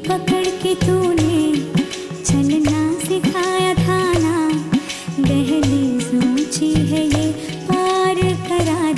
पकड़ के तूने चलना सिखाया था ना, दहलीज ऊंची है ये पार करा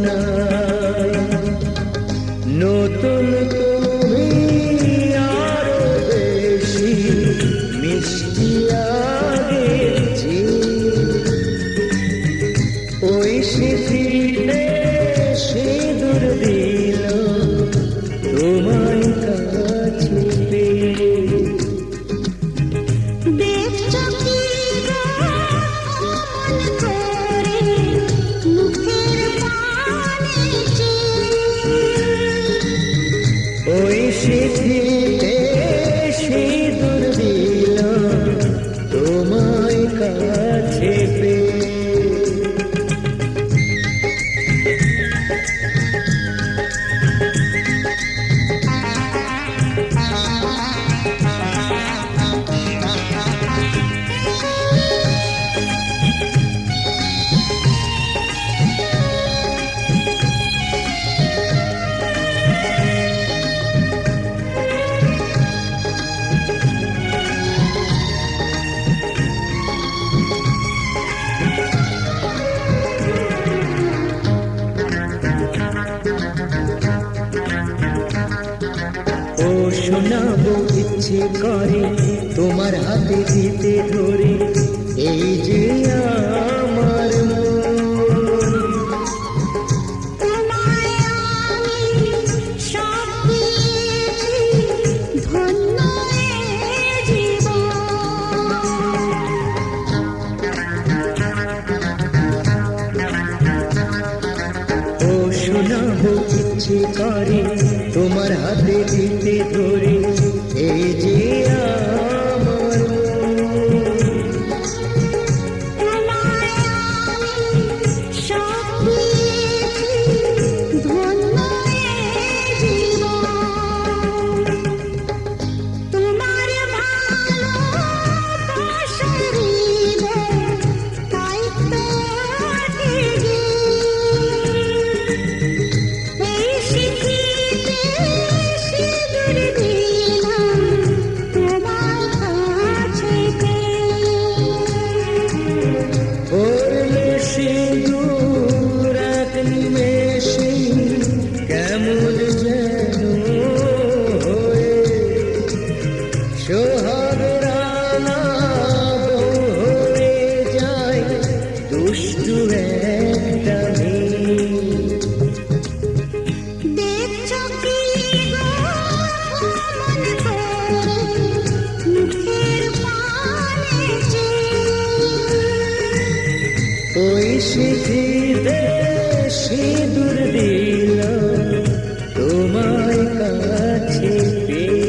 বানায় নতুন তুমি আরো বেশি মিষ্টি আগের চেয়ে। ওই স্মৃতিতে সিঁদুর দিল তোমায় কাছে পেয়ে। দেখছো কি গো অমন করে মুখের পানে চেয়ে। ওই স্মৃতিতে সিঁদুর দিল তোমায় কাছে পেয়ে। ও শোনাবো ইচ্ছে করে তোমার হাতে দিতে ধরে এই যে আমার মন। তোমায় আমি সব দিয়েছি ধন্য এ জীবন। ও শোনাবো ইচ্ছে করে তোমার হাতে দিতে ধরে এই যে আমার মন। তোমায় আমি সব দিয়েছি ধন্য এ জীবন। তোমার ভালোবাসার হৃদয় তাই তো আটকে। এই স্মৃতিতে সিঁদুর দিলাম তোমার কাছে পেয়ে। পড়লে সিঁদুর এক নিমেষে কেমন যেন হয়ে সোহাগের আনা বউ হয়ে যায় দুষ্টু একটা মেয়ে। দেখছো কি গো অমন করে মুখের পানে চেয়ে। ওই স্মৃতিতে সিঁদুর দিল তোমায় কাছে পেয়ে।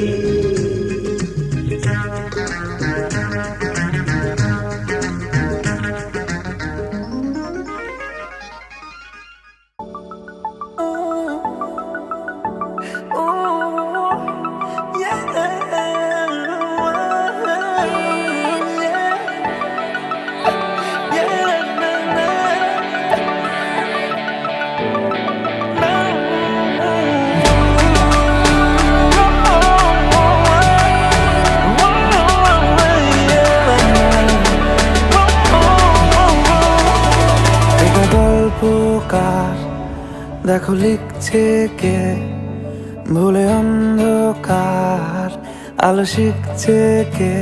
এটা গল্পকার দেখো লিখছে কে, ভুলে অন্ধকার আলো শিখছে কে।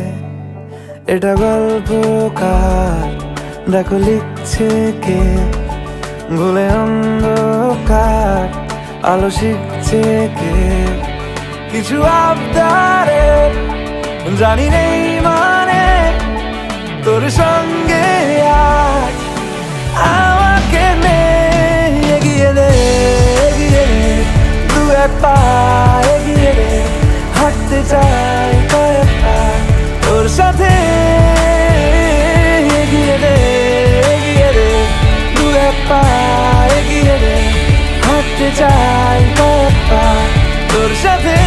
এটা গল্পকার দেখো লিখছে কে, ভুলে অন্ধকার আলো শিখছে কে। কিছু আবদারে জানি নেই মানে তোর সঙ্গে আজ আমাকে নে এগিয়ে দে দু এক পা এগিয়ে দে। হাঁটতে চাই কয়েক পা তোর সাথে এগিয়ে দে দু এক পা এগিয়ে দে। হাঁটতে চাই কয়েক পা তোর সাথে।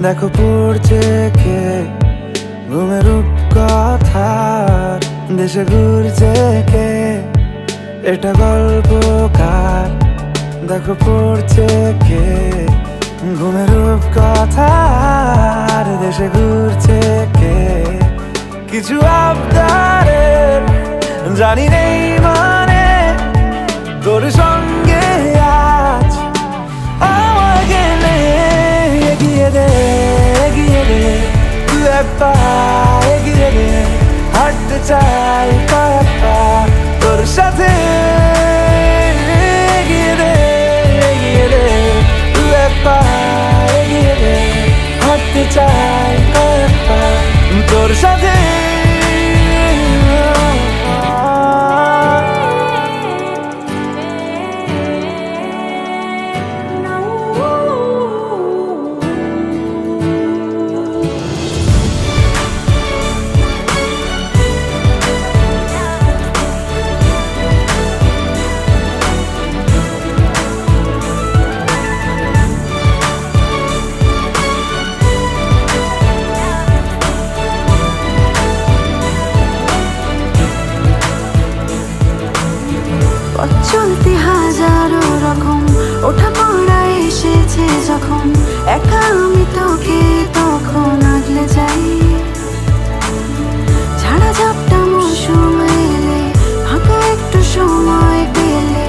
দেখো পড়ছে কে ঘুমের রূপকথার, দেশে ঘুরছে কে এটা গল্পকার। দেখো পড়ছে কে ঘুমের রূপকথার, দেশে ঘুরছে কে কিছু আবদারের জানি নেই মানে তোর সঙ্গে আজ আমাকে নে এগিয়ে দে তুই এক পা এগিয়ে দে, হাঁটতে চাই কয়েক পা তোর সাথে এগিয়ে দে তুই এক পা এগিয়ে দে, হাঁটতে চাই কয়েক পা তোর সাথে। চলতে হাজারো রকম ওঠা পড়া এসেছে যখন, একা আমি তোকে তখন আগলে যাই। ঝাড়া ঝাপটা মৌসুম এলে, ফাঁকা একটু সময় পেলে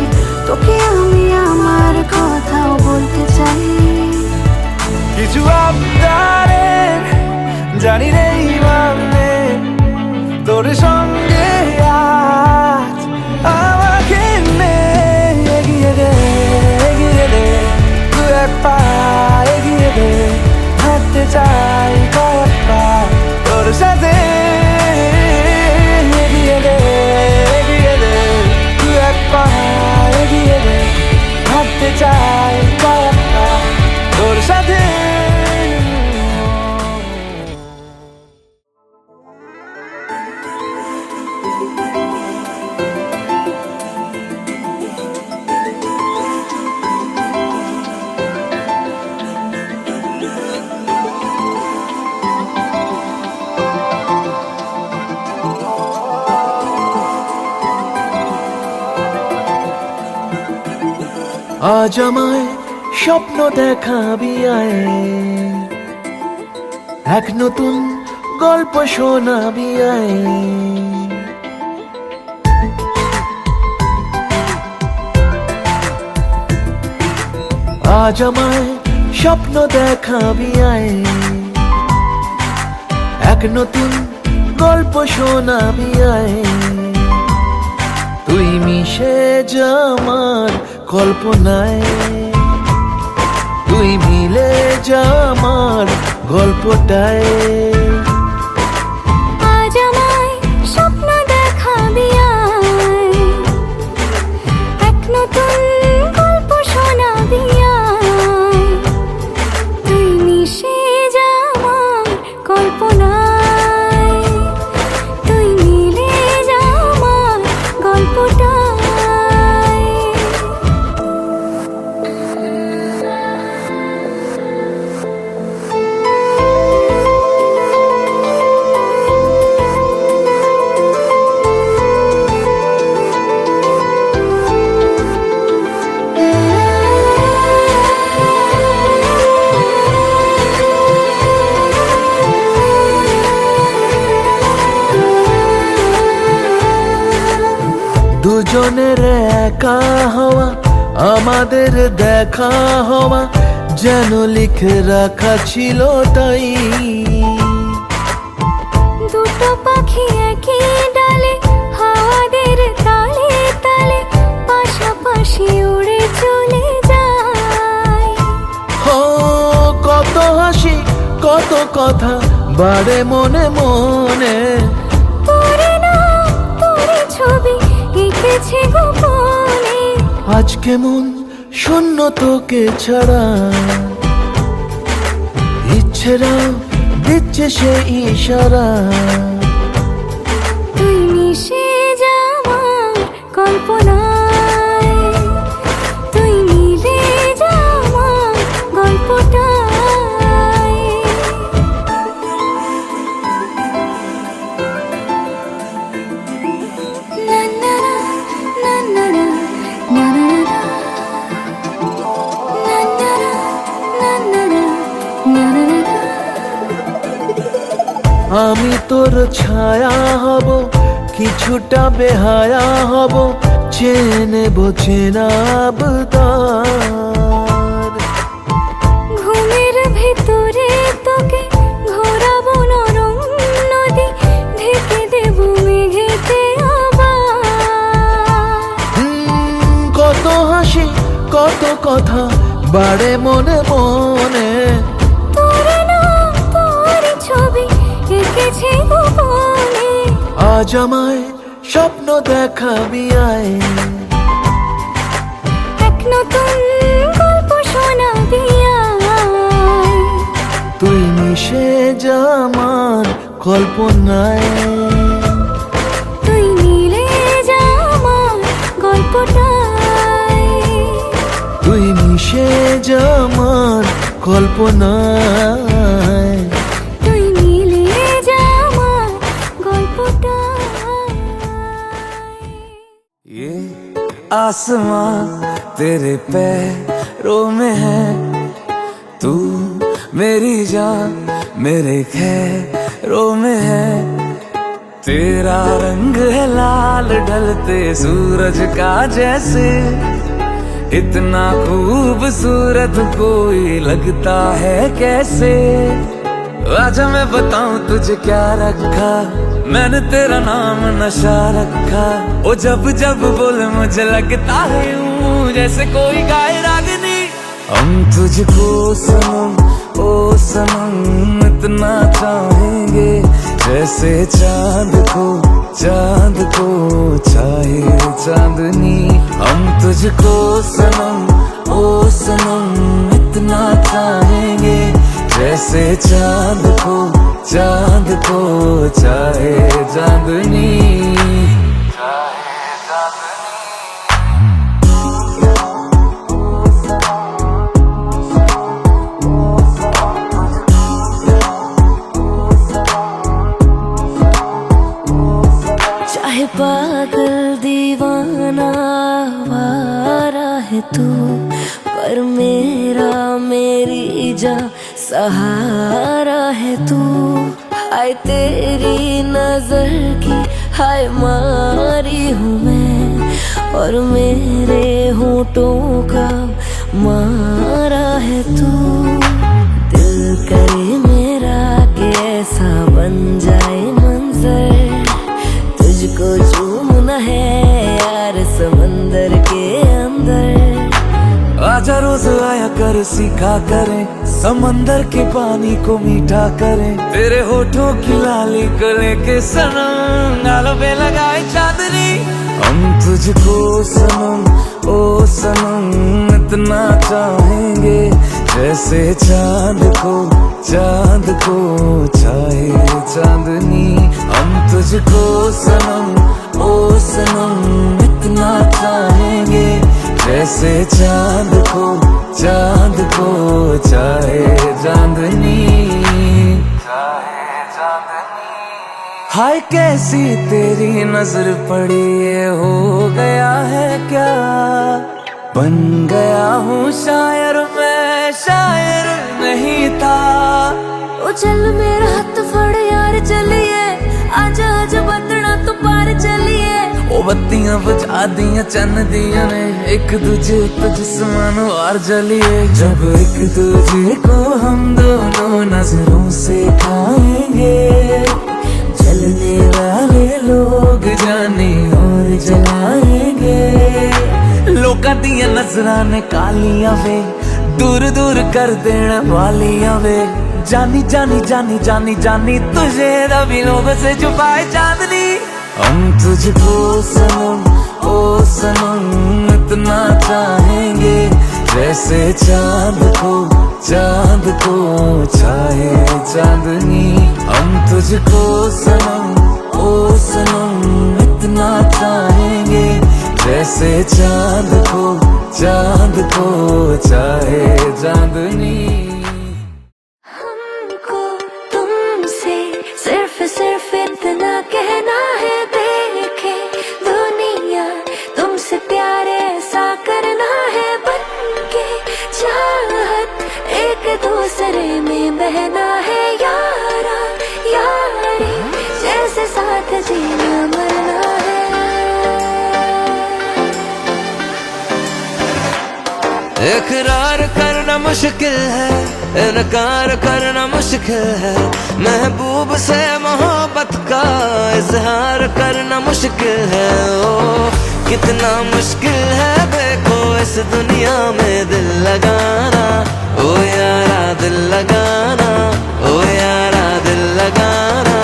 তোকে আমি আমার কথাও বলতে চাই। কিছু আবদারের জানি নেই মানে তোর সঙ্গে আজ আমাকে নে এগিয়ে দে তুই এক পা এগিয়ে দে, হাঁটতে চাই কয়েক পা তোর সাথে এগিয়ে দে তুই এক পা এগিয়ে দে, হাঁটতে চাই কয়েক পা তোর সাথে। আজ আমায় স্বপ্ন দেখাবি আয়, এক নতুন গল্প শোনাবি আয়। আজ আমায় স্বপ্ন দেখাবি আয়, এক নতুন গল্প শোনাবি আয়। তুই মিশে যা আমার কল্পনায়, তুই মিলে যা আমার গল্পটায়। আজ আমায় স্বপ্ন দেখাবি আয়, এক নতুন গল্প শোনাবি আয়। তুই মিশে যা আমার কল্পনায়, তুই মিলে যা আমার গল্পটায়। দুজনের একা হওয়া, আমাদের দেখা হওয়া যেন লিখে রাখা ছিল তাই। দুটো পাখি একই ডালে, হাওয়াদের তালে তালে পাশাপাশি উড়ে চলে যায়। ও কত হাসি কত কথা বাড়ে মনে মনে, তোরে নাম তোরে ছবি এঁকেছে গোপনে। আজ কেমন শূন্য তোকে ছাড়া, ইচ্ছেরা দিচ্ছে সে ইশারা। তুই মিশে যা আমার কল্পনায়, তুই মিলে যা আমার গল্পটায়। আমি তোর ছায়া হব, কিছুটা বেহায়া হব, চেনে চেনাব তার। ঘুমের ভিতরে তোকে ঘোরাবো নরম নদী, ঢেকে দেব মেঘেতে আবার। কত হাসি কত কথা বাড়ে মনে মনে, তোর নাম তোর ছবি এঁকেছে গোপনে। আজ আমায় স্বপ্ন দেখাবি আয়, এক নতুন গল্প শোনাবি আয়। তুই মিশে যা আমার কল্পনায়, তুই মিলে যা আমার গল্পটায়। তুই মিশে যা আমার কল্পনায়। তুই মিলে যা আমার গল্পটায়। ये आसमां तेरे पैरों में है, तू मेरी जान मेरे खैरों में है। तेरा रंग है लाल ढलते सूरज का जैसे, इतना खूबसूरत कोई लगता है कैसे। आजा मैं बताऊं तुझे क्या रखा, मैंने तेरा नाम नशा रखा। ओ जब जब बोले मुझे लगता है यूं जैसे कोई गाए रागनी। हम तुझको सनम ओ सनम इतना चाहेंगे, जैसे चांद को चाहे चांदनी। हम तुझको सनम ओ सनम इतना चाहेंगे, जैसे चांद को चाहे चांदनी। चाहे पागल दीवाना आवारा है तू, पर मेरी जा सहारा है तू। हाय तेरी नजर की हाय मारी हूँ मैं, और मेरे होठों का मारा है तू। दिल करे मेरा कि ऐसा बन जाए मंजर, तुझको चूमना है यार समंदर के अंदर। आजा रोज आया कर सीखा करें, समंदर के पानी को मीठा करें। तेरे होठों की लाली को लेके सनम गालों पे लगाए चांदनी। हम तुझको सनम ओ सनम इतना चाहेंगे, जैसे चांद को चाहे चांदनी। हम तुझको सनम ओ सनम इतना चाहेंगे, जैसे चांद को चाहे चांदनी। हाय कैसी तेरी नजर पड़ी, ये हो गया है क्या। बन गया हूँ शायर मैं, शायर नहीं था। ओ चल मेरा हाथ फड़ यार चलिए, आजा आजा बंदना तो पार चलिए। ओ बत्तियां बुझा दिया चन्न दिया ने, एक दूजे पे जिस्मान वार जलिए। जब एक दूजे को हम दोनों नजरों से खाएंगे, जलने वाले लोग जाने और जलाएंगे। लोकां दियां नजरां ने कालियां वे, दूर दूर कर देने वालियां वे। जानी जानी जानी जानी जानी तुझे रवि लोगों से छुपाए चांदनी। हम तुझको सनम ओ सनम इतना चाहेंगे, जैसे चांद को चाहे चांदनी। हम तुझको सनम ओ सनम इतना चाहेंगे, जैसे चांद को चाहे चांदनी। हमको तुमसे सिर्फ इतना कहना है, देखे दुनिया तुमसे प्यार ऐसा करना है। बनके चाहत एक दूसरे में बहना है यारा यारा। जीना मरना है। इकरार करना मुश्किल है, इनकार करना मुश्किल है, महबूब से मोहब्बत का इजहार करना मुश्किल है। ओ कितना मुश्किल है देखो इस दुनिया में दिल लगाना, ओ यारा दिल लगाना, ओ यारा दिल लगाना।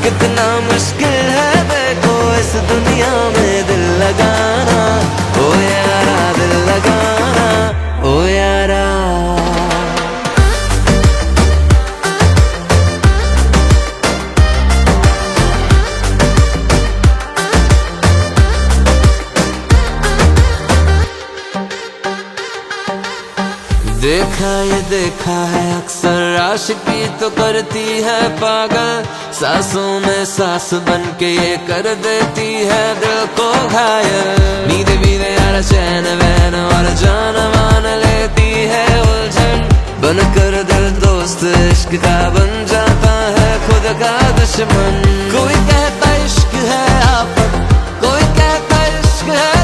कितना मुश्किल है देखो इस दुनिया में दिल लगाना, ओ यारा दिल लगाना, ओ यारा। देखा है अक्सर आशिकी तो करती है पागल, सांसों में सांस बन के ये कर देती है दिल को घायल। नींद भी यार चैन वैन और जान मान लेती है उलझन, बनकर दिल दोस्त इश्क का बन जाता है खुद का दुश्मन। कोई कहता इश्क है आफत, कोई कहता इश्क है